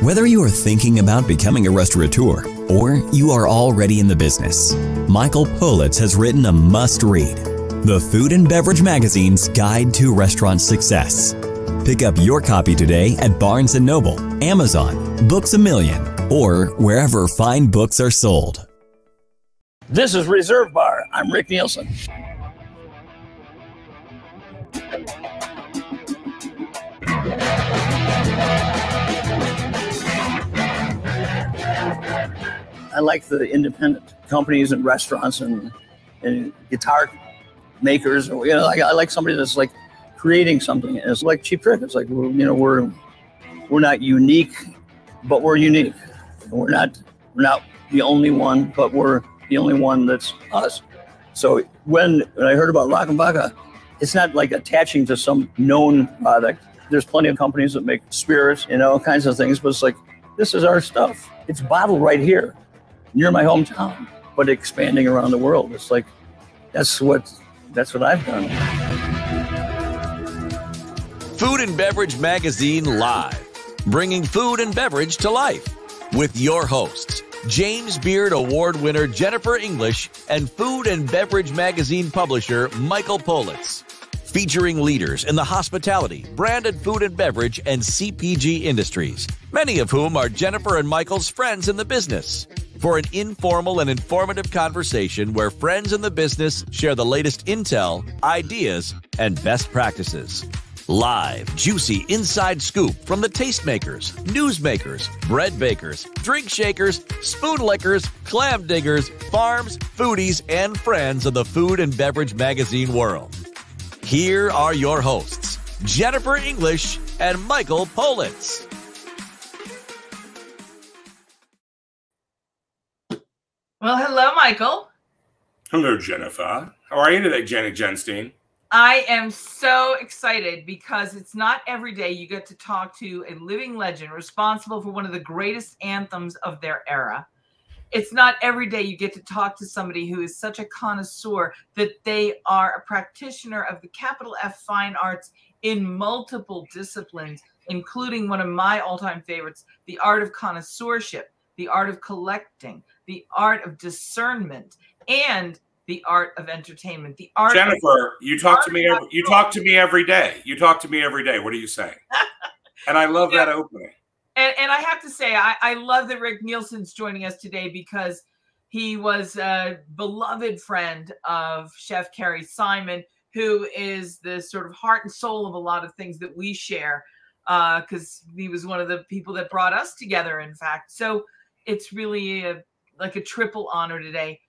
Whether you are thinking about becoming a restaurateur or you are already in the business, Michael Politz has written a must-read, The Food and Beverage Magazine's Guide to Restaurant Success. Pick up your copy today at Barnes & Noble, Amazon, Books A Million, or wherever fine books are sold. This is Reserve Bar. I'm Rick Nielsen. I like the independent companies and restaurants and guitar makers. I like somebody that's like creating something. And it's like Cheap Trick. It's like we're not unique, but we're unique. We're not the only one, but we're the only one that's us. So when I heard about Rock and Vodka, it's not like attaching to some known product. There's plenty of companies that make spirits, kinds of things, but it's like, this is our stuff. It's bottled right here, near my hometown, but expanding around the world. It's like, that's what I've done. Food and Beverage Magazine Live, bringing food and beverage to life with your hosts, James Beard Award winner Jennifer English and Food and Beverage Magazine publisher Michael Politz. Featuring leaders in the hospitality, branded food and beverage, and CPG industries, many of whom are Jennifer and Michael's friends in the business. For an informal and informative conversation where friends in the business share the latest intel, ideas, and best practices. Live, juicy inside scoop from the tastemakers, newsmakers, bread bakers, drink shakers, spoon lickers, clam diggers, farms, foodies, and friends of the food and beverage magazine world. Here are your hosts, Jennifer English and Michael Politz. Well, hello, Michael. Hello, Jennifer. How are you today, Jenny Genstein? I am so excited because it's not every day you get to talk to a living legend responsible for one of the greatest anthems of their era. It's not every day you get to talk to somebody who is such a connoisseur that they are a practitioner of the capital F fine arts in multiple disciplines, including one of my all-time favorites, the art of connoisseurship, the art of collecting, the art of discernment, and the art of entertainment. The art. Jennifer, you talk to me every day. You talk to me every day. What are you saying? And I love that opening. And I have to say, I love that Rick Nielsen's joining us today because he was a beloved friend of Chef Carrie Simon, who is the sort of heart and soul of a lot of things that we share, because he was one of the people that brought us together, in fact. So it's really like a triple honor today.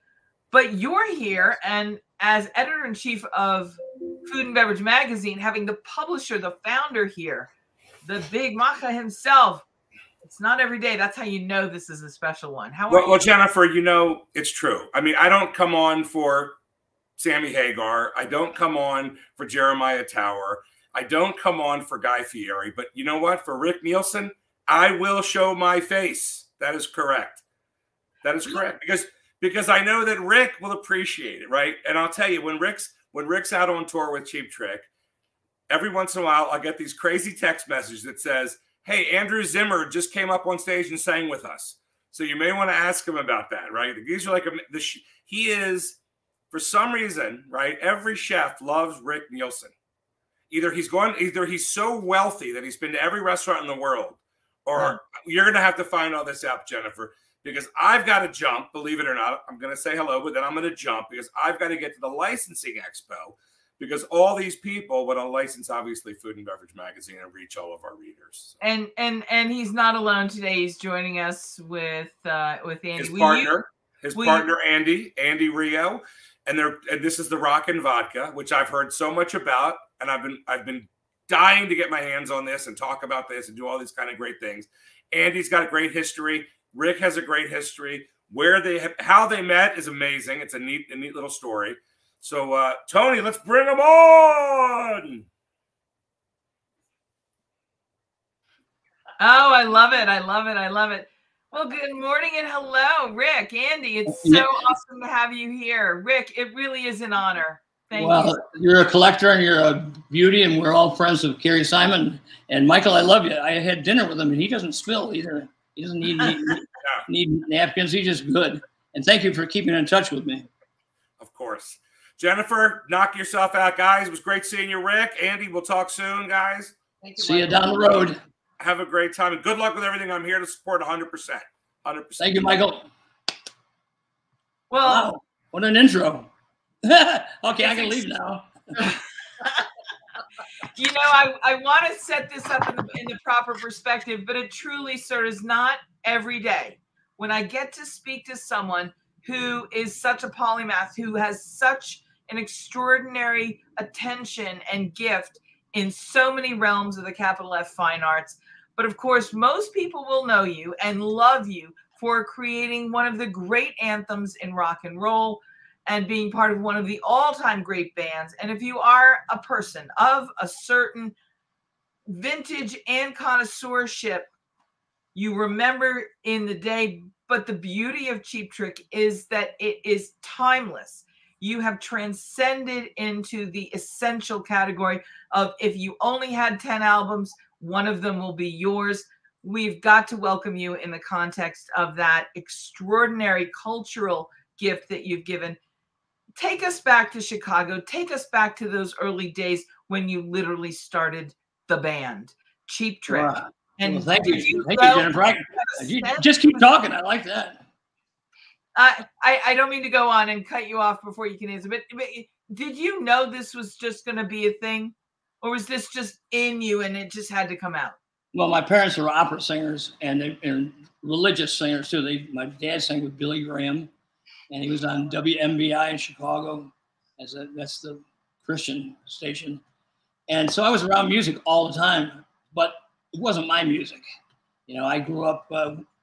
But you're here, and as editor-in-chief of Food and Beverage Magazine, having the publisher, the founder here, the big Macha himself. It's not every day. That's how you know this is a special one. How are you? Well, Jennifer, it's true. I mean, I don't come on for Sammy Hagar. I don't come on for Jeremiah Tower. I don't come on for Guy Fieri. But you know what? For Rick Nielsen, I will show my face. That is correct. That is correct. Because I know that Rick will appreciate it, right? And I'll tell you, when Rick's out on tour with Cheap Trick, every once in a while, I'll get these crazy text messages that says, hey, Andrew Zimmer just came up on stage and sang with us. So you may want to ask him about that, right? These are like, he is, for some reason, right? Every chef loves Rick Nielsen. Either he's so wealthy that he's been to every restaurant in the world, or you're going to have to find all this out, Jennifer, because I've got to jump, believe it or not. I'm going to say hello, but then I'm going to jump because I've got to get to the licensing expo. Because all these people want to license, obviously, Food and Beverage Magazine and reach all of our readers. And he's not alone today. He's joining us with Andy. His partner, Andy Rio, and this is the Rock and Vodka, which I've heard so much about, and I've been dying to get my hands on this and talk about this and do all these kind of great things. Andy's got a great history. Rick has a great history. How they met is amazing. It's a neat little story. So, Tony, let's bring them on. Oh, I love it. I love it. I love it. Well, good morning and hello, Rick, Andy. It's so awesome to have you here. Rick, it really is an honor Thank well, you. You're a collector and you're a beauty, and we're all friends with Carrie Simon. And Michael, I love you. I had dinner with him, and he doesn't spill either. He doesn't need napkins. He's just good. And thank you for keeping in touch with me. Of course. Jennifer, knock yourself out, guys. It was great seeing you, Rick. Andy, we'll talk soon, guys. Thank you, See you Michael. down the road. Have a great time, and good luck with everything. I'm here to support 100%. 100%. Thank you, Michael. Well, Wow, what an intro. Okay, I can leave now. you know, I want to set this up in the proper perspective, but it truly, sir, is not every day when I get to speak to someone who is such a polymath, who has such an extraordinary attention and gift in so many realms of the capital F fine arts. But of course, most people will know you and love you for creating one of the great anthems in rock and roll and being part of one of the all-time great bands. And if you are a person of a certain vintage and connoisseurship, you remember in the day. But the beauty of Cheap Trick is that it is timeless. You have transcended into the essential category of, if you only had 10 albums, one of them will be yours. We've got to welcome you in the context of that extraordinary cultural gift that you've given. Take us back to Chicago. Take us back to those early days when you literally started the band, Cheap Trick. Wow. And well, thank you, Jennifer. You just keep talking. I like that. I don't mean to go on and cut you off before you can answer, but did you know this was just going to be a thing, or was this just in you and it just had to come out? Well, my parents were opera singers and religious singers too. My dad sang with Billy Graham, and he was on WMBI in Chicago. That's the Christian station, and so I was around music all the time, but it wasn't my music. You know, I grew up,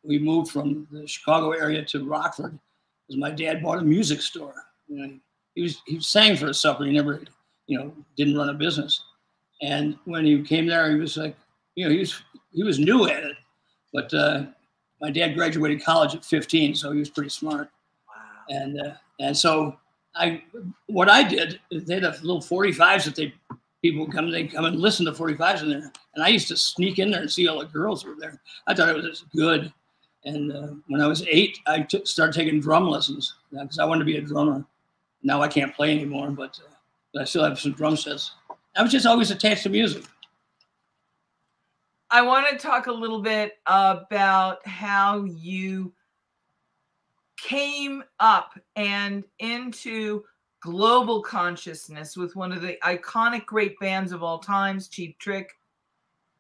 we moved from the Chicago area to Rockford because my dad bought a music store. You know, he sang for his supper. He never, didn't run a business. And when he came there, he was like, he was new at it. But my dad graduated college at 15, so he was pretty smart. Wow. And so what I did is they had a little 45s that people would come and listen to 45s in there. And I used to sneak in there and see all the girls were there. I thought it was just good. And when I was 8, I started taking drum lessons because I wanted to be a drummer. Now I can't play anymore, but I still have some drum sets. I was just always attached to music. I want to talk a little bit about how you came up and into global consciousness with one of the iconic great bands of all times, Cheap Trick.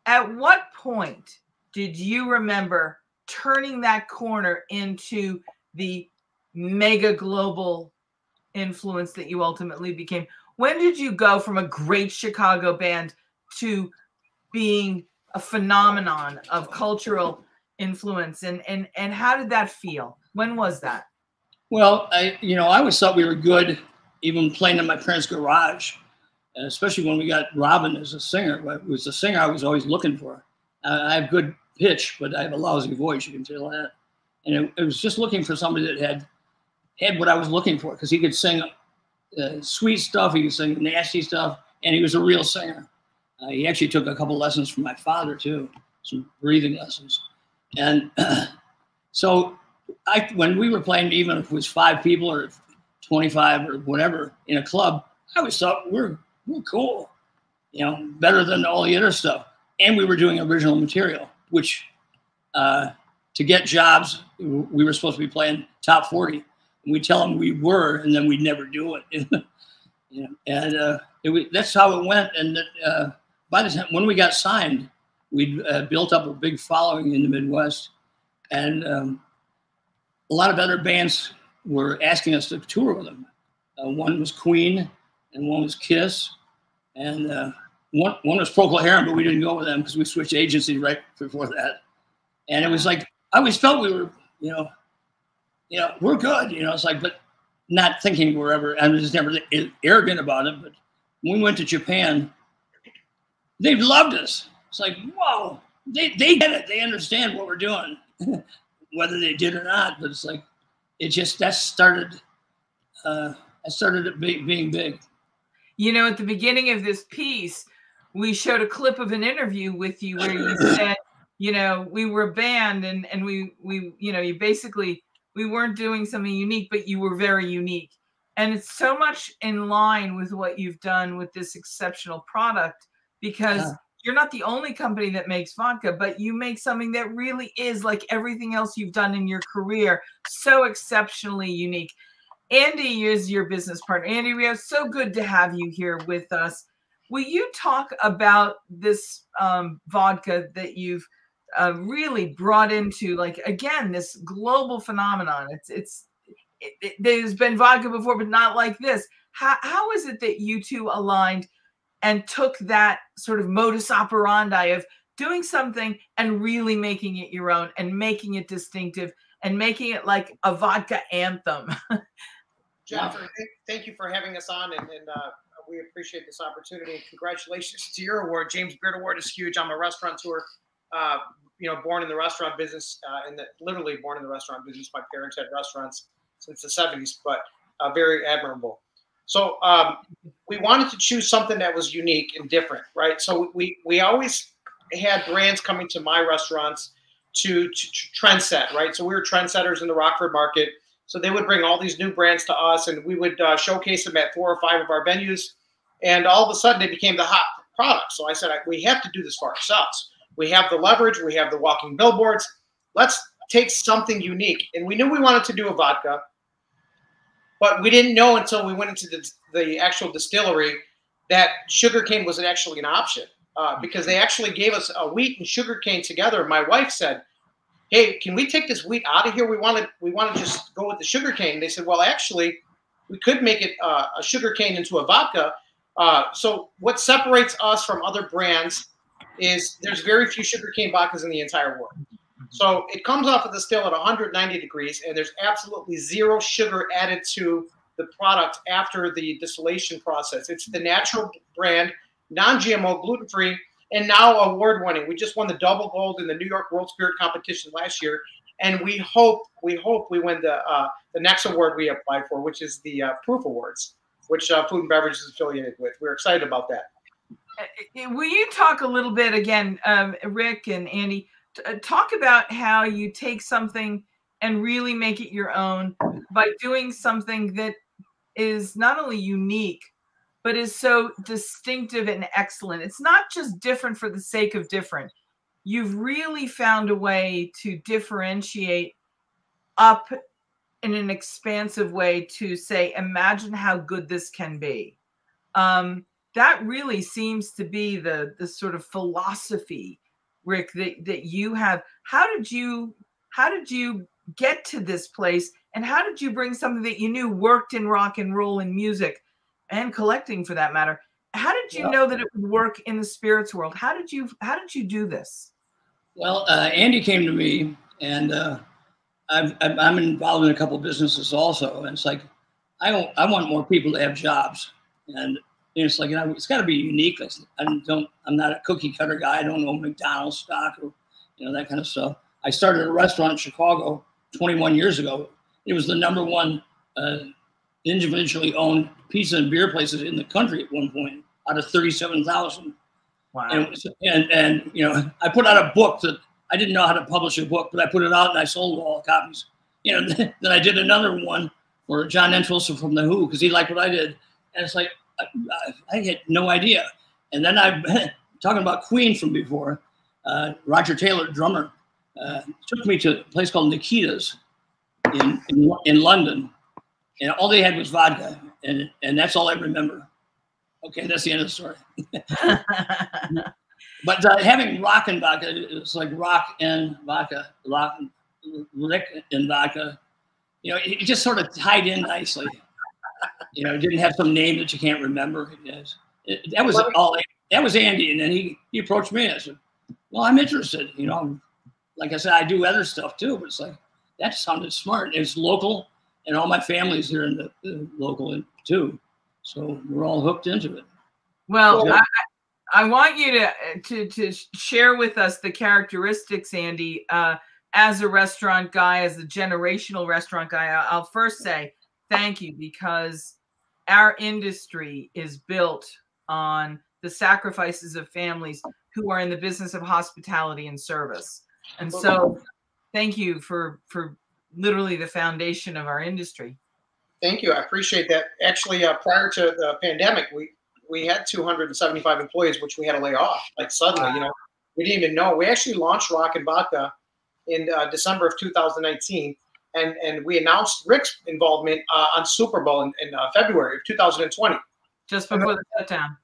At what point did you remember turning that corner into the mega global influence that you ultimately became? When did you go from a great Chicago band to being a phenomenon of cultural influence? And how did that feel? When was that? Well, I always thought we were good, even playing in my parents' garage, and especially when we got Robin as a singer. It was the singer I was always looking for. I have good pitch, but I have a lousy voice, you can tell that. And it was just looking for somebody that had what I was looking for, because he could sing sweet stuff, he could sing nasty stuff, and he was a real singer. He actually took a couple lessons from my father, too, some breathing lessons. And so when we were playing, even if it was 5 people or 25 or whatever in a club, I always thought we're cool, better than all the other stuff. And we were doing original material, which to get jobs, we were supposed to be playing top 40. And we'd tell them we were, and then we'd never do it. That's how it went. And by the time when we got signed, we'd built up a big following in the Midwest. And a lot of other bands were asking us to tour with them. One was Queen, and one was Kiss, and one was Procol Harum, but we didn't go with them because we switched agency right before that. And it was like, I always felt we were, we're good, it's like, but not thinking we're ever, I was just never arrogant about it. But when we went to Japan, they loved us. It's like, whoa, they get it. They understand what we're doing, whether they did or not. But it's like, that started it being big. You know, at the beginning of this piece, we showed a clip of an interview with you where you said, you know, we were a band and we, you know, you basically, we weren't doing something unique, but you were very unique. And it's so much in line with what you've done with this exceptional product, because you're not the only company that makes vodka, but you make something that really is, like everything else you've done in your career, so exceptionally unique. Andy is your business partner. Andy Rio, so good to have you here with us. Will you talk about this vodka that you've really brought into, like, again, this global phenomenon? There's been vodka before, but not like this. How is it that you two aligned and took that sort of modus operandi of doing something and really making it your own and making it distinctive and making it like a vodka anthem? Jennifer, thank you for having us on, and we appreciate this opportunity. Congratulations to your award. James Beard Award is huge. I'm a restaurateur, you know, born in the restaurant business, literally born in the restaurant business. My parents had restaurants since the 70s, but very admirable. So we wanted to choose something that was unique and different, right? So we always had brands coming to my restaurants to trend set, right? So we were trendsetters in the Rockford market. So they would bring all these new brands to us, and we would showcase them at 4 or 5 of our venues. And all of a sudden, they became the hot product. So I said, we have to do this for ourselves. We have the leverage. We have the walking billboards. Let's take something unique. And we knew we wanted to do a vodka, but we didn't know until we went into the actual distillery that sugarcane was actually an option, because they actually gave us a wheat and sugarcane together. My wife said, hey, can we take this wheat out of here? We want to just go with the sugarcane. They said, well, actually, we could make it a sugarcane into a vodka. So what separates us from other brands is there's very few sugarcane vodkas in the entire world. So it comes off of the still at 190 degrees, and there's absolutely zero sugar added to the product after the distillation process. It's the natural brand, non-GMO, gluten-free, and now award-winning. We just won the double gold in the New York World Spirit Competition last year, and we hope we win the next award we apply for, which is the Proof Awards, which Food and Beverage is affiliated with. We're excited about that. Will you talk a little bit again, Rick and Andy, talk about how you take something and really make it your own by doing something that is not only unique, but is so distinctive and excellent. It's not just different for the sake of different. You've really found a way to differentiate up in an expansive way to say, imagine how good this can be. That really seems to be the sort of philosophy, Rick, that you have. How did you get to this place, and how did you bring something that you knew worked in rock and roll and music and collecting, for that matter? How did you know that it would work in the spirits world? How did you do this? Well, Andy came to me, and I'm involved in a couple of businesses also, and it's like I want more people to have jobs, and it's like, it's got to be unique. I'm not a cookie cutter guy. I don't know McDonald's stock or that kind of stuff. I started a restaurant in Chicago 21 years ago. It was the #1 individually owned pizza and beer places in the country at one point, out of 37,000. Wow. And I put out a book that I didn't know how to publish a book, but I put it out and I sold all the copies. Then I did another one for John Entwistle from The Who, because he liked what I did. And it's like, I had no idea. And then I'm talking about Queen from before. Roger Taylor, drummer, took me to a place called Nikita's in London. And all they had was vodka. And that's all I remember. Okay, that's the end of the story. But having rock and vodka, it's like rock and vodka, Rick and vodka. It just sort of tied in nicely. It didn't have some name that you can't remember. That was Andy, and then he approached me. I said, "Well, I'm interested. Like I said, I do other stuff too, but it's like that sounded smart. It's local, and all my family's here in the local too, so we're all hooked into it." Well, I want you to share with us the characteristics, Andy, as a restaurant guy, as a generational restaurant guy. I'll first say thank you, because our industry is built on the sacrifices of families who are in the business of hospitality and service. And so thank you for literally the foundation of our industry. Thank you. I appreciate that. Actually, prior to the pandemic, we had 275 employees, which we had to lay off. Like suddenly, you know, we didn't even know. We actually launched NVodka in December of 2019, and we announced Rick's involvement on Super Bowl in February of 2020. Just before the shutdown.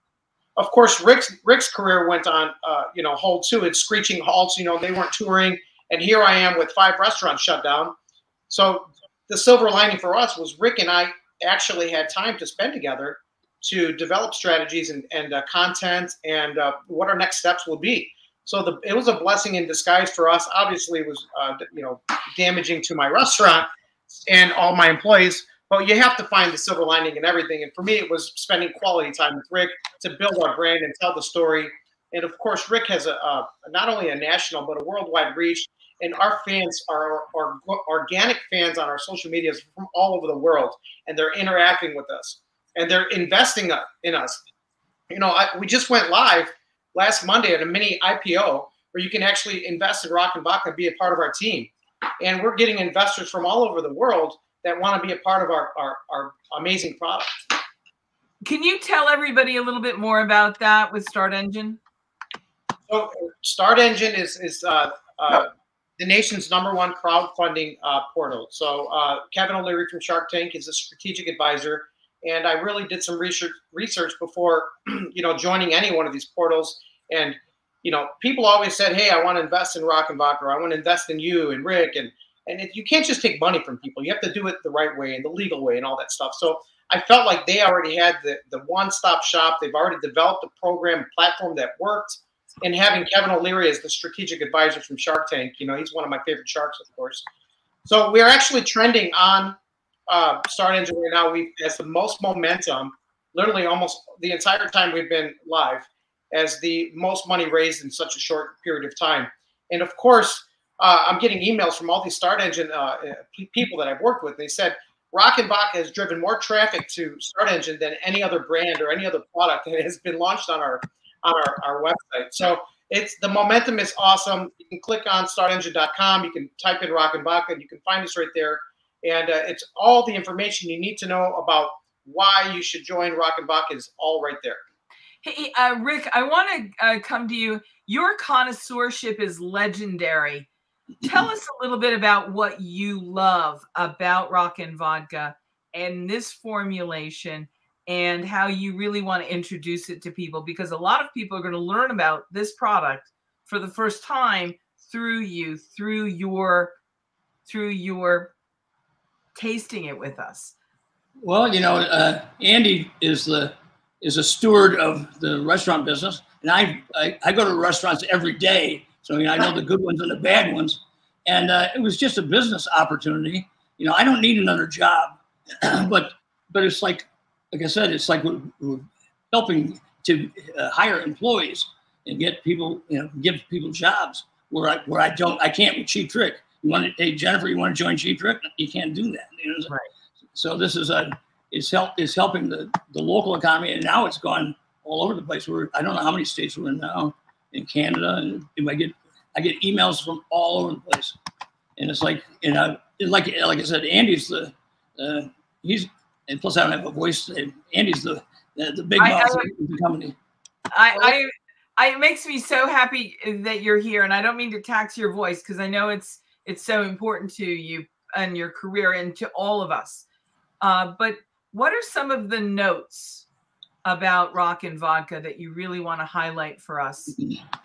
Of course, Rick's career went on, you know, hold too. It's screeching halts. You know, they weren't touring, and here I am with 5 restaurants shut down. So the silver lining for us was Rick and I actually had time to spend together to develop strategies and content and what our next steps will be. So it was a blessing in disguise for us. Obviously, it was you know, damaging to my restaurant and all my employees. But you have to find the silver lining in everything. And for me, it was spending quality time with Rick to build our brand and tell the story. And of course, Rick has not only a national but a worldwide reach. And our fans are organic fans on our social medias from all over the world, and they're interacting with us, and they're investing in us. You know, we just went live last Monday at a mini IPO where you can actually invest in NVodka and be a part of our team. And we're getting investors from all over the world that want to be a part of our amazing product. Can you tell everybody a little bit more about that with Start Engine? So Start Engine is the nation's #1 crowdfunding portal. So Kevin O'Leary from Shark Tank is a strategic advisor, and I really did some research before, you know, joining any one of these portals. And you know, people always said, "Hey, I want to invest in NVodka, or I want to invest in you and Rick," and you can't just take money from people. You have to do it the right way and the legal way and all that stuff. So I felt like they already had the one-stop shop. They've already developed a program platform that worked. And having Kevin O'Leary as the strategic advisor from Shark Tank, you know, he's one of my favorite sharks, of course. So we're actually trending on Start Engine right now. We've has the most momentum, literally almost the entire time we've been live, as the most money raised in such a short period of time. And of course, I'm getting emails from all these Start Engine people that I've worked with. They said NVodka has driven more traffic to Start Engine than any other brand or any other product that has been launched on our website. So the momentum is awesome. You can click on startengine.com. You can type in NVodka, and you can find us right there. And it's all the information you need to know about why you should join NVodka is all right there. Hey, Rick, I want to come to you. Your connoisseurship is legendary. Tell us a little bit about what you love about NVodka and this formulation, and how you really want to introduce it to people, because a lot of people are going to learn about this product for the first time through you, through your tasting it with us. Well, you know, Andy is a steward of the restaurant business, and I go to restaurants every day, so you know, I know the good ones and the bad ones. And it was just a business opportunity. You know, I don't need another job, but it's like I said, it's like we're helping to hire employees and get people, you know, give people jobs where I can't with Cheap Trick. Hey, Jennifer, you want to join Cheap Trick? You can't do that. You know? Right. So this is is helping the local economy, and now it's gone all over the place. I don't know how many states we're in now, in Canada, and I get emails from all over the place, and it's like, you know, like I said, Andy's and plus I don't have a voice. Andy's the big boss of the company. It makes me so happy that you're here, and I don't mean to tax your voice, because I know it's so important to you and your career and to all of us. But what are some of the notes about NVodka that you really want to highlight for us?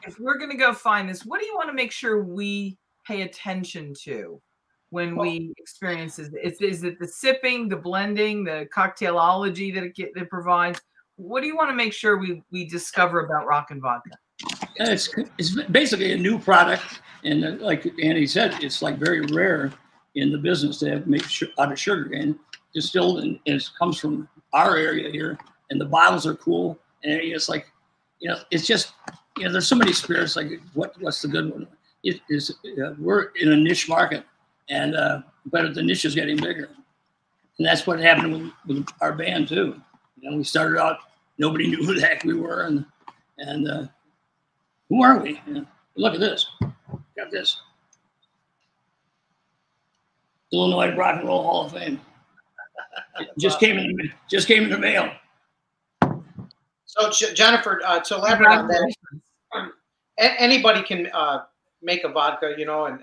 If we're going to go find this, what do you want to make sure we pay attention to when we experience this? Is it the sipping, the blending, the cocktailology that it provides? What do you want to make sure we discover about NVodka? It's basically a new product, and like Andy said, it's like very rare in the business to have make out of sugarcane, distilled, and it comes from our area here, and the bottles are cool, and it's like, you know, it's just, you know, there's so many spirits. Like what's the good one? It is we're in a niche market, and but the niche is getting bigger, and that's what happened with our band too. You know, we started out, nobody knew who the heck we were, and who are we? You know, look at this. Got this. Illinois Rock and Roll Hall of Fame. Just came in the mail. So Jennifer, to elaborate on that, anybody can make a vodka, you know, and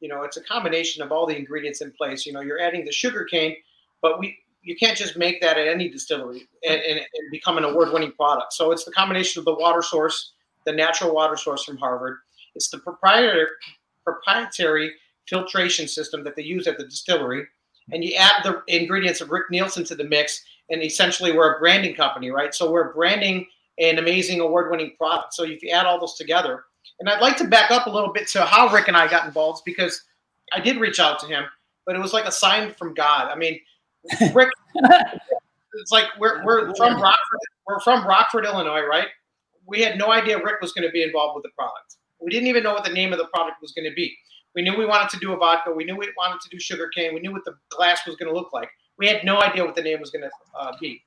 you know, it's a combination of all the ingredients in place. You know, you're adding the sugarcane, but you can't just make that at any distillery and become an award-winning product. So it's the combination of the water source, the natural water source from Harvard. It's the proprietary filtration system that they use at the distillery. And you add the ingredients of Rick Nielsen to the mix, and essentially we're a branding company, right? So we're branding an amazing award-winning product. So if you add all those together, and I'd like to back up a little bit to how Rick and I got involved, because I did reach out to him, but it was like a sign from God. I mean, Rick, it's like we're from Rockford. We're from Rockford, Illinois, right? We had no idea Rick was going to be involved with the product. We didn't even know what the name of the product was going to be. We knew we wanted to do a vodka. We knew we wanted to do sugarcane. We knew what the glass was going to look like. We had no idea what the name was going to be.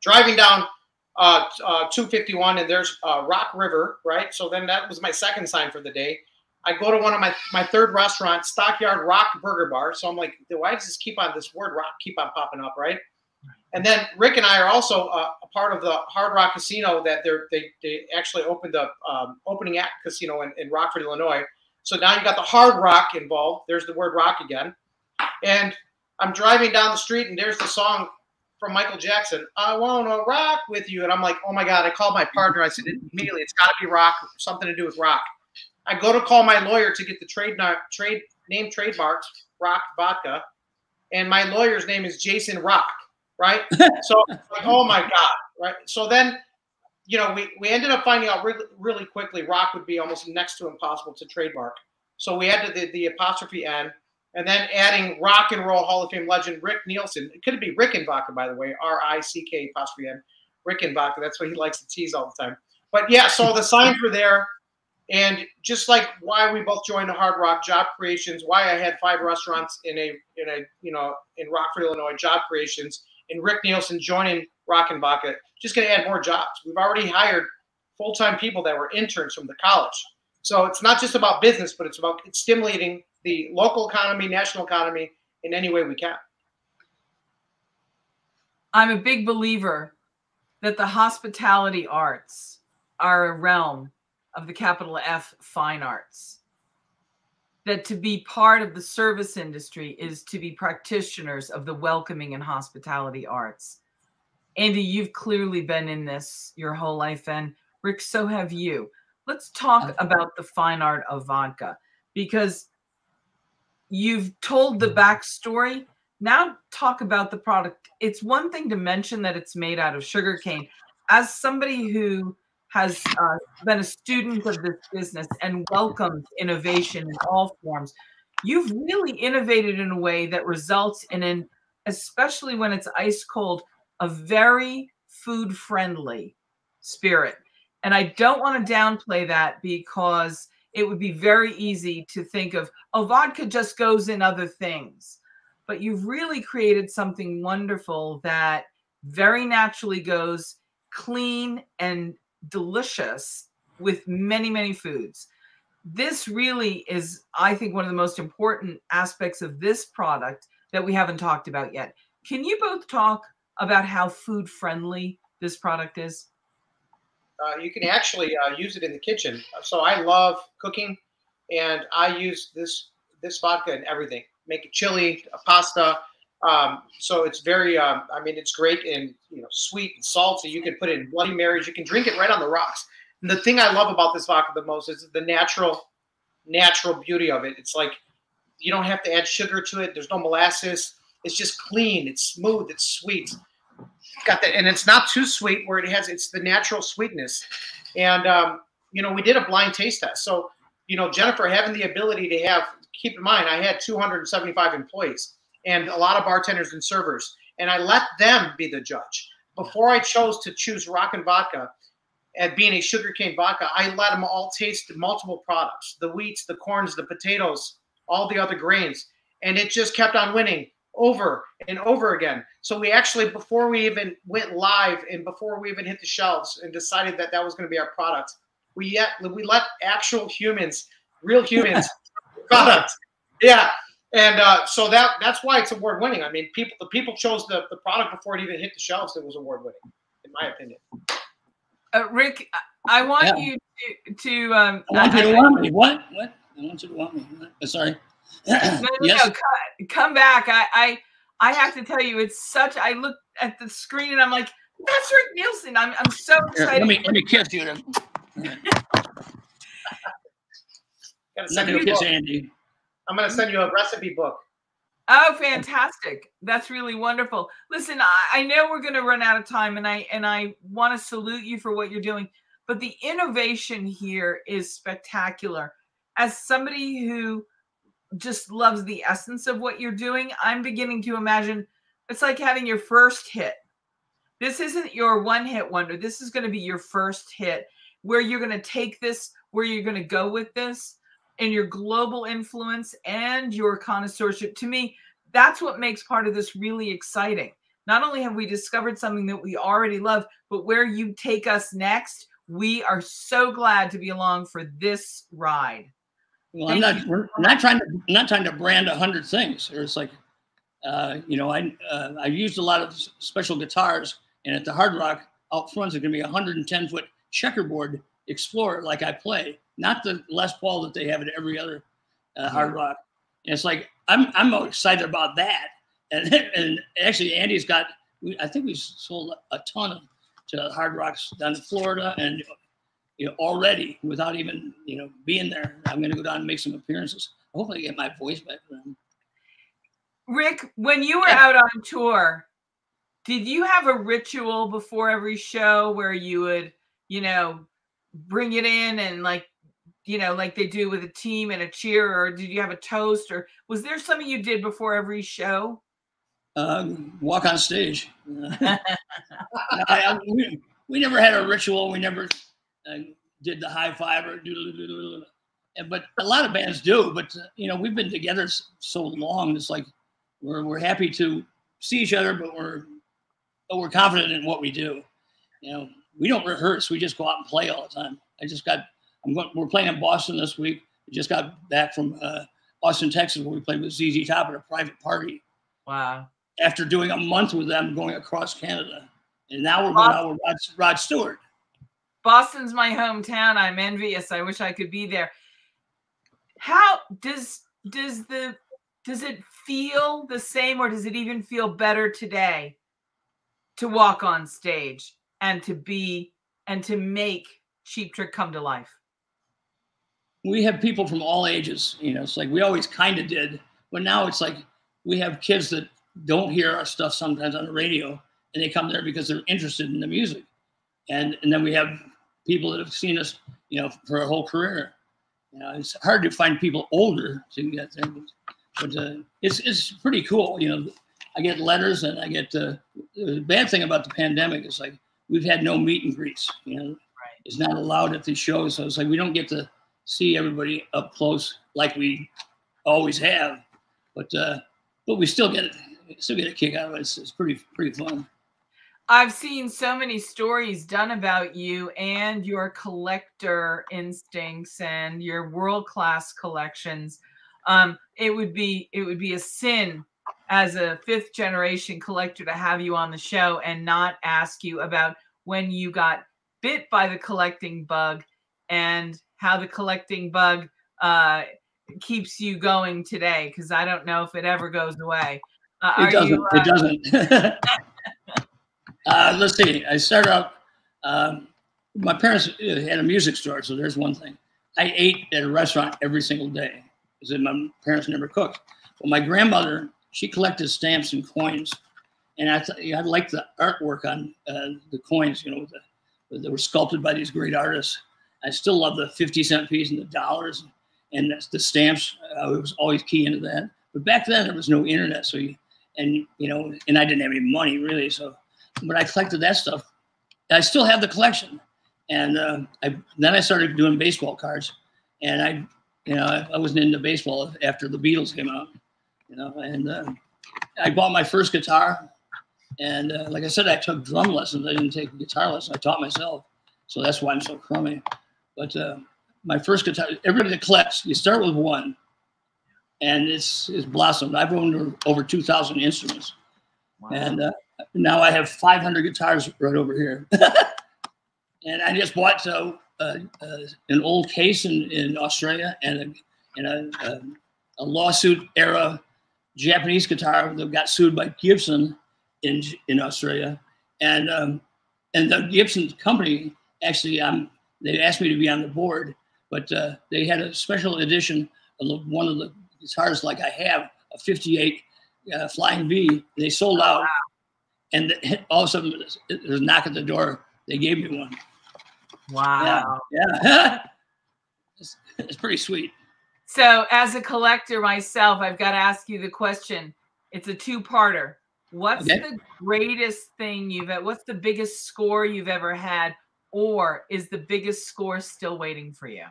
Driving down 251, and there's Rock River, right? So then that was my second sign for the day. I go to one of my third restaurant, Stockyard Rock Burger Bar. So I'm like, why does this word rock keep on popping up, right? And then Rick and I are also a part of the Hard Rock Casino that they actually opened the opening act casino in Rockford, Illinois. So now you got the Hard Rock involved. There's the word rock again. And I'm driving down the street, and there's the song from Michael Jackson, I Wanna Rock With You. And I'm like, oh my God. I called my partner. I said, immediately, it's got to be rock, something to do with rock. I go to call my lawyer to get the name trademarks, Rock Vodka. And my lawyer's name is Jason Rock, right? So like, oh my God, right? So then, you know, we ended up finding out really quickly rock would be almost next to impossible to trademark. So we added the apostrophe N, and then adding Rock and Roll Hall of Fame legend Rick Nielsen. It could be Rick and Vodka, by the way, R-I-C-K apostrophe N, Rick and Vodka. That's what he likes to tease all the time. But yeah, so the signs were there. And just like why we both joined the Hard Rock Job Creations, why I had 5 restaurants in Rockford, Illinois, Job Creations, and Rick Nielsen joining Rock and Vodka, just going to add more jobs. We've already hired full-time people that were interns from the college. So it's not just about business, but it's about stimulating the local economy, national economy in any way we can. I'm a big believer that the hospitality arts are a realm of the capital F fine arts. That to be part of the service industry is to be practitioners of the welcoming and hospitality arts. Andy, you've clearly been in this your whole life, and Rick, so have you. Let's talk about the fine art of vodka, because you've told the backstory. Now talk about the product. It's one thing to mention that it's made out of sugarcane. As somebody who has been a student of this business and welcomes innovation in all forms, you've really innovated in a way that results in especially when it's ice cold, a very food-friendly spirit. And I don't want to downplay that, because it would be very easy to think of, oh, vodka just goes in other things. But you've really created something wonderful that very naturally goes clean and delicious with many, many foods. This really is, I think, one of the most important aspects of this product that we haven't talked about yet. Can you both talk about how food friendly this product is? You can actually use it in the kitchen. So I love cooking, and I use this vodka in everything. Make a chili, a pasta. So it's very, I mean, it's great in, sweet and salty. You can put it in Bloody Marys. You can drink it right on the rocks. And the thing I love about this vodka the most is the natural beauty of it. It's like you don't have to add sugar to it. There's no molasses. It's just clean. It's smooth. It's sweet. Got that, and it's not too sweet where it's the natural sweetness. And we did a blind taste test. So Jennifer, having the ability to keep in mind, I had 275 employees and a lot of bartenders and servers, and I let them be the judge. Before I chose to choose Rock and Vodka and being a sugarcane vodka, I let them all taste multiple products, the wheats, the corns, the potatoes, all the other grains, and it just kept on winning. over and over again. So we actually, before we even went live and before we even hit the shelves and decided that that was going to be our product, we let actual humans, real humans, product. Yeah. And so that's why it's award winning. I mean, the people chose the product before it even hit the shelves. It was award winning, in my opinion. Rick, I want you to. I want you to want me. What? I want you to want me. Sorry. No, Yes. no, come back. I have to tell you, it's such. I look at the screen and I'm like, that's Rick Nielsen. I'm so excited. Here, let me kiss you. Let me kiss Andy. I'm going to send you a recipe book. Oh, fantastic. That's really wonderful. Listen, I know we're going to run out of time, and I want to salute you for what you're doing, but the innovation here is spectacular. As somebody who just loves the essence of what you're doing, I'm beginning to imagine it's like having your first hit. This isn't your one-hit wonder. This is going to be your first hit, where you're going to take this, where you're going to go with this, and your global influence and your connoisseurship. To me, that's what makes part of this really exciting. Not only have we discovered something that we already love, but where you take us next, we are so glad to be along for this ride. Well, I'm not trying to brand 100 things. It's like, you know, I used a lot of special guitars, and at the Hard Rock out front, there's going to be a 110-foot checkerboard Explorer like I play, not the Les Paul that they have at every other Hard Rock. And it's like I'm excited about that. And actually, Andy's got. I think we sold a ton to Hard Rocks down in Florida, and you know, already without even being there. I'm going to go down and make some appearances. Hopefully, get my voice back for them. Rick, when you were out on tour, did you have a ritual before every show where you would, bring it in and like they do with a team and a cheer, or did you have a toast, or was there something you did before every show? Walk on stage. We never had a ritual. We never did the high five or doodle. But a lot of bands do. But we've been together so long. It's like we're happy to see each other, but we're confident in what we do. We don't rehearse. We just go out and play all the time. We're playing in Boston this week. We just got back from Austin, Texas, where we played with ZZ Top at a private party. Wow. After doing a month with them, going across Canada. And now we're going out with Rod Stewart. Boston's my hometown. I'm envious. I wish I could be there. How does it feel the same, or does it even feel better today to walk on stage and to make Cheap Trick come to life? We have people from all ages. It's like we always kind of did, but now it's like we have kids that don't hear our stuff sometimes on the radio, and they come there because they're interested in the music. And then we have people that have seen us, for a whole career. It's hard to find people older to get there, but it's pretty cool. I get letters, and I get the bad thing about the pandemic is like we've had no meet and greets. Right. It's not allowed at these shows, so it's like we don't get to see everybody up close like we always have. But we still get a kick out of it. It's pretty fun. I've seen so many stories done about you and your collector instincts and your world-class collections. It would be a sin as a fifth generation collector to have you on the show and not ask you about when you got bit by the collecting bug and how the collecting bug keeps you going today, because I don't know if it ever goes away. It doesn't. Let's see. I started out, my parents had a music store, so there's one thing. I ate at a restaurant every single day because my parents never cooked. Well, my grandmother, she collected stamps and coins, and I liked the artwork on the coins, that were sculpted by these great artists. I still love the 50-cent piece and the dollars and the stamps. I was always key into that. But back then, there was no internet, so and I didn't have any money really, so. But I collected that stuff. I still have the collection, and then I started doing baseball cards, and I wasn't into baseball after the Beatles came out, and I bought my first guitar, and like I said, I took drum lessons. I didn't take guitar lessons. I taught myself, so that's why I'm so crummy. But my first guitar, everybody that collects, you start with one, and it's blossomed. I've owned over 2,000 instruments, and now I have 500 guitars right over here. And I just bought an old case in Australia and a lawsuit era Japanese guitar that got sued by Gibson in Australia, and the Gibson company actually they asked me to be on the board, but they had a special edition of one of the guitars like I have, a 58 Flying V. They sold out, and all of a sudden there's a knock at the door. They gave me one. Wow. Yeah. It's pretty sweet. So as a collector myself, I've got to ask you the question. It's a two-parter. What's the greatest thing what's the biggest score you've ever had, or is the biggest score still waiting for you?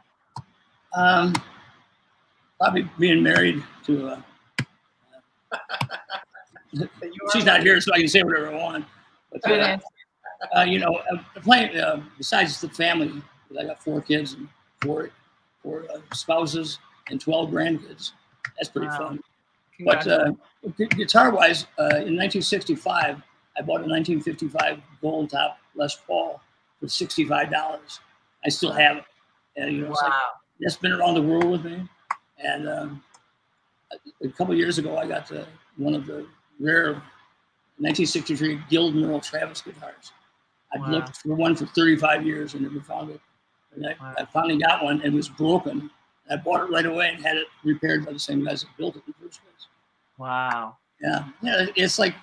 Probably being married to she's not here, so I can say whatever I want. But, good answer. Playing besides the family, I got 4 kids and four spouses and 12 grandkids. That's pretty fun. But guitar-wise, in 1965, I bought a 1955 gold top Les Paul for $65. I still have it. And, it's like, that's been around the world with me. And a couple of years ago, I got one of the rare 1963 Guild Merle Travis guitars. I've looked for one for 35 years and never found it. And I finally got one, and it was broken. I bought it right away and had it repaired by the same guys that built it in the first place. Wow. Yeah, it's like,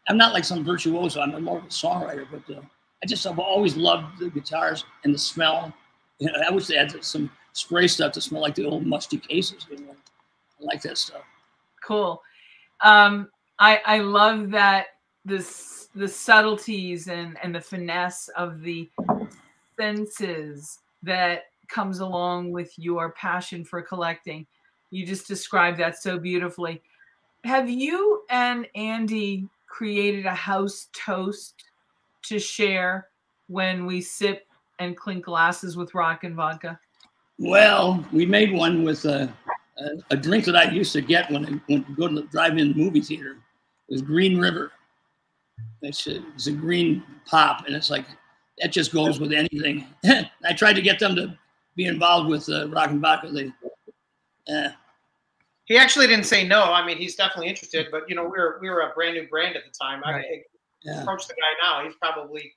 I'm not like some virtuoso. I'm more of a songwriter, but I've always loved the guitars and the smell. I wish they had some spray stuff to smell like the old musty cases. I like that stuff. Cool. I love that the subtleties and the finesse of the senses that comes along with your passion for collecting. You just described that so beautifully. Have you and Andy created a house toast to share when we sip and clink glasses with Rock and Vodka? Well, we made one with a drink that I used to get when I go to the drive-in movie theater. It was Green River. It's a green pop, and it's like, that just goes with anything. I tried to get them to be involved with Rock and Vodka. He actually didn't say no. I mean, he's definitely interested, but we were a brand new brand at the time. Right. I approached the guy now. He's probably,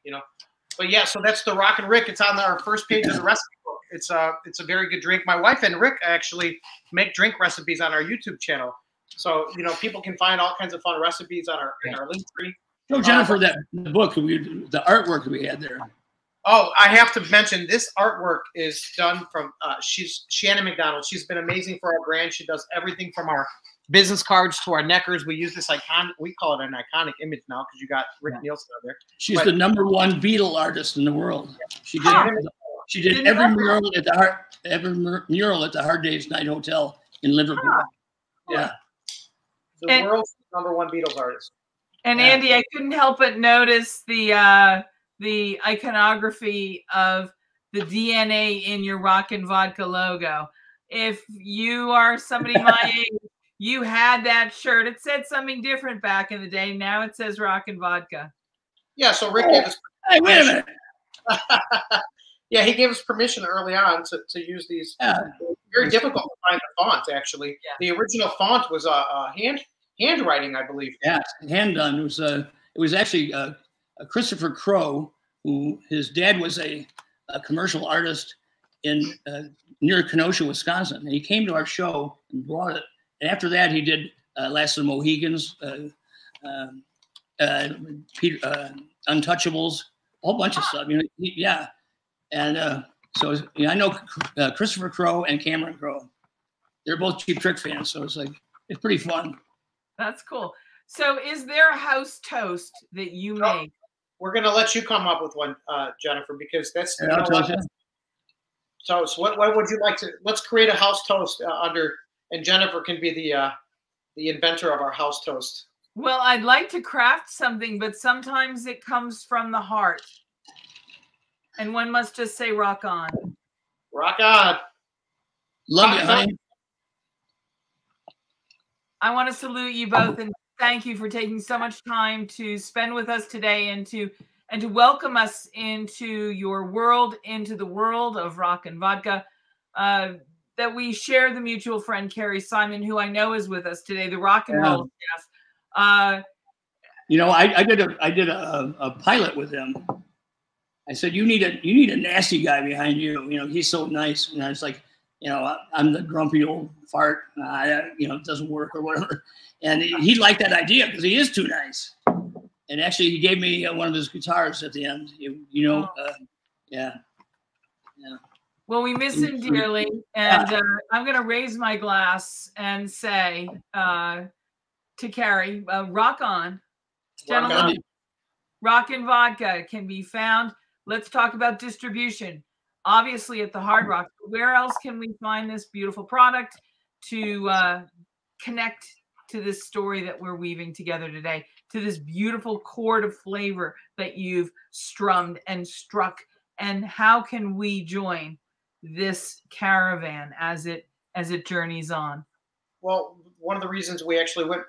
but yeah. So that's the Rock and Rick. It's on our first page of the recipe book. It's a very good drink. My wife and Rick actually make drink recipes on our YouTube channel. So people can find all kinds of fun recipes on our link tree. So Jennifer, that book, the artwork that we had there. Oh, I have to mention this artwork is done from Shannon McDonald. She's been amazing for our brand. She does everything from our business cards to our neckers. We use this we call it an iconic image now because you got Rick Nielsen out there. She's the #1 Beatle artist in the world. She did every mural at the Hard Days Night Hotel in Liverpool. Yeah. The world's #1 Beatles artist. And Andy, I couldn't help but notice the iconography of the DNA in your Rock and Vodka logo. If you are somebody my age, you had that shirt. It said something different back in the day. Now it says Rock and Vodka. Yeah, so Rick gave us permission. Hey, wait a minute. Yeah, he gave us permission early on to use these. Very difficult to find the font, actually. Yeah. The original font was handwriting, I believe. Yeah, hand done. It was actually Christopher Crowe, who his dad was a commercial artist in near Kenosha, Wisconsin. And he came to our show and brought it. And after that, he did Last of the Mohicans, Untouchables, a whole bunch of stuff. And so I know Christopher Crowe and Cameron Crowe. They're both Cheap Trick fans, so it's pretty fun. That's cool. So is there a house toast that you make? We're going to let you come up with one, Jennifer, because that's toast. What would you like to? Let's create a house toast and Jennifer can be the the inventor of our house toast. Well, I'd like to craft something, but sometimes it comes from the heart. And one must just say, rock on. Rock on. Love you, honey. I want to salute you both and thank you for taking so much time to spend with us today and to welcome us into your world, into the world of rock and vodka. That we share the mutual friend Carrie Simon, who I know is with us today, the rock and roll staff. You know, I did a pilot with him. I said, you need a nasty guy behind you. You know, he's so nice. And I was like, you know, I'm the grumpy old fart. You know, it doesn't work or whatever. And he liked that idea because he is too nice. And actually, he gave me one of his guitars at the end. You know, yeah. Well, we miss him dearly, and I'm going to raise my glass and say to Carrie, rock on. Gentlemen, rock and vodka can be found. Let's talk about distribution. Obviously at the Hard Rock. Where else can we find this beautiful product to connect to this story that we're weaving together today, to this beautiful chord of flavor that you've strummed and struck? And how can we join this caravan as it journeys on? Well, one of the reasons we actually went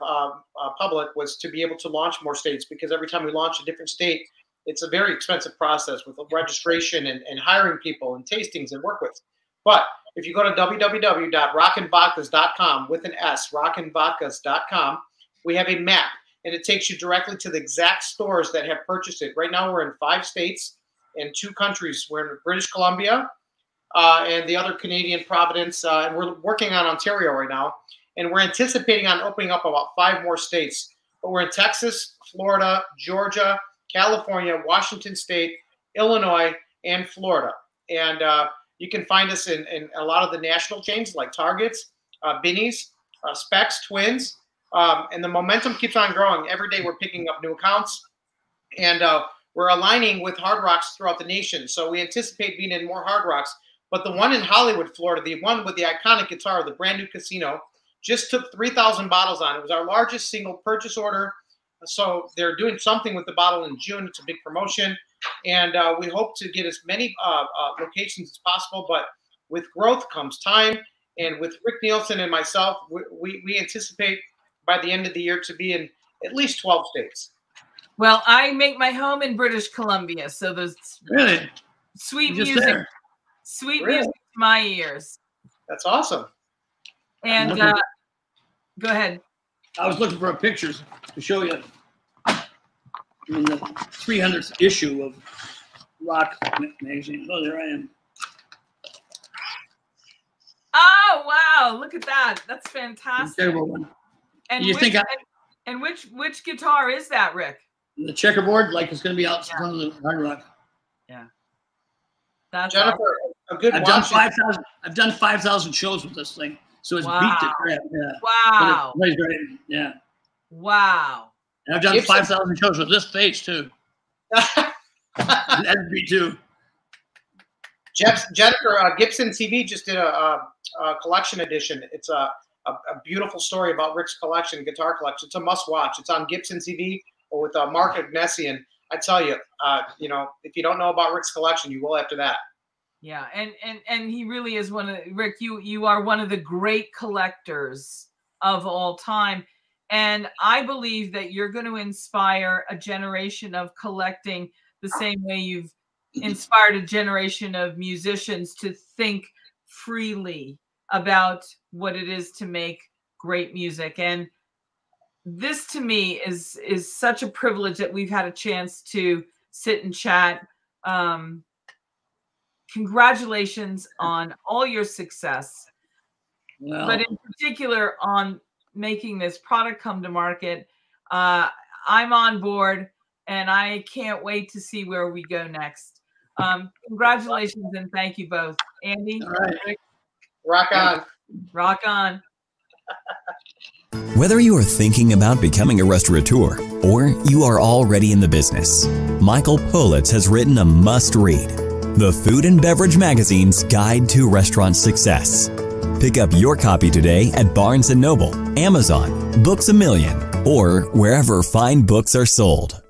public was to be able to launch more states, because every time we launch a different state, it's a very expensive process with registration and hiring people and tastings and work with. But if you go to www.rockandvodkas.com with an S, rockandvodkas.com, we have a map, and it takes you directly to the exact stores that have purchased it. Right now, we're in 5 states and 2 countries. We're in British Columbia and the other Canadian Providence, and we're working on Ontario right now. And we're anticipating on opening up about 5 more states. But we're in Texas, Florida, Georgia, California, Washington State, Illinois, and Florida. And you can find us in a lot of the national chains like Targets, Binny's, Specs, Twins. And the momentum keeps on growing. Every day we're picking up new accounts. And we're aligning with Hard Rocks throughout the nation. So we anticipate being in more Hard Rocks. But the one in Hollywood, Florida, the one with the iconic guitar, the brand new casino, just took 3,000 bottles on. It was our largest single purchase order. So they're doing something with the bottle in June. It's a big promotion. And we hope to get as many locations as possible. But with growth comes time. And with Rick Nielsen and myself, we anticipate by the end of the year to be in at least 12 states. Well, I make my home in British Columbia. So there's sweet music. Sweet music to my ears. That's awesome. And go ahead. I was looking for pictures to show you in the 300th issue of Rock magazine. Oh, there I am. Oh, wow. Look at that. That's fantastic. Terrible one. And you think which guitar is that, Rick? The checkerboard, like it's going to be out in front of the Hard Rock. Yeah. That's Jennifer, awesome. a good I've done 5,000 shows with this thing. So it's beat to crap. Yeah. Wow. Great. Yeah. Wow. And I've done 5,000 shows with this face too. That'd be too. Jennifer, Gibson TV just did a collection edition. It's a beautiful story about Rick's collection, guitar collection. It's a must watch. It's on Gibson TV or with Mark Agnesian. I tell you, you know, if you don't know about Rick's collection, you will after that. Yeah, and he really is Rick, you are one of the great collectors of all time. And I believe that you're going to inspire a generation of collecting the same way you've inspired a generation of musicians to think freely about what it is to make great music. And this to me is such a privilege that we've had a chance to sit and chat. Congratulations on all your success, but in particular on making this product come to market. I'm on board and I can't wait to see where we go next. Congratulations and thank you both. Andy? All right. Rock on. Rock on. Whether you are thinking about becoming a restaurateur or you are already in the business, Michael Politz has written a must-read, The Food and Beverage Magazine's Guide to Restaurant Success. Pick up your copy today at Barnes & Noble Amazon, Books A Million, or wherever fine books are sold.